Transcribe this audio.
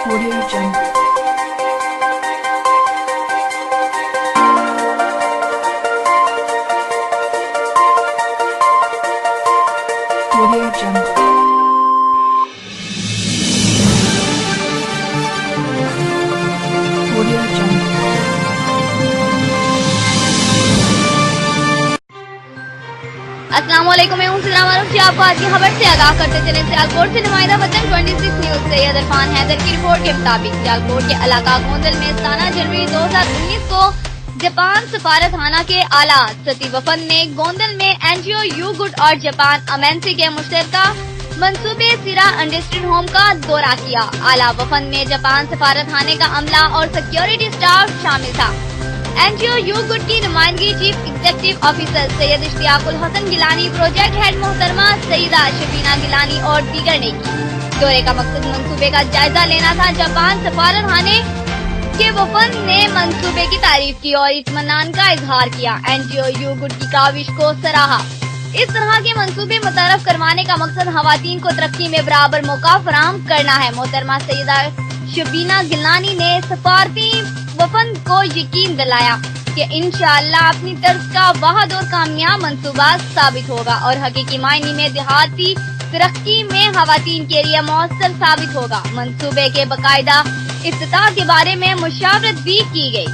Audio Jungle. Audio Jungle. Audio Jungle. अस्सलाम वालेकुम, मैं हूं सिला मारूफ जी। आपको आज की खबर से आगाह करते चले। सियालकोट से नुमाइंदा वतन 26 न्यूज सैयद इरफान हैदर की रिपोर्ट के मुताबिक सियालकोट के इलाका गोंदल में 17 जनवरी 2019 को जापान सफारतखाना के आला सती वफद ने गोंदल में एनजीओ यू गुड और जापान एमएनसी के मुश्तरका मंसूबे सिरा इंडस्ट्रियल होम का दौरा किया। आला वफद में जापान सफारतखाने का अमला और सिक्योरिटी स्टाफ शामिल था। एनजीओ यू गुड की नुमाइंदगी chief executive officer Syed Ishtiaqul Hasan Gilani, project head मोहतरमा सईदा शबीना गिलानी और दीगर ने की। दौरे का मकसद मंसूबे का जायजा लेना था। जापान सफारतखाने के वफद ने मंसूबे की तारीफ की और इत्मीनान का इजहार किया। एनजीओ यू गुड की काविश को सराहा। इस तरह के मंसूबे मुतरफ करवाने का मकसद खवातीन को तरक्की में बराबर मौका फराहम करना है। मोहतरमा सईदा शबीना गिलानी ने सफारती वफद को यकीन दिलाया कि इंशाअल्लाह अपनी तर्ज का वाहद और कामयाब मंसूबा साबित होगा और हकीकी मायने में देहाती तरक्की में खवातीन के लिए मौसर साबित होगा। मंसूबे के बाकायदा इफ्तिताह के बारे में मुशावरत भी की गई।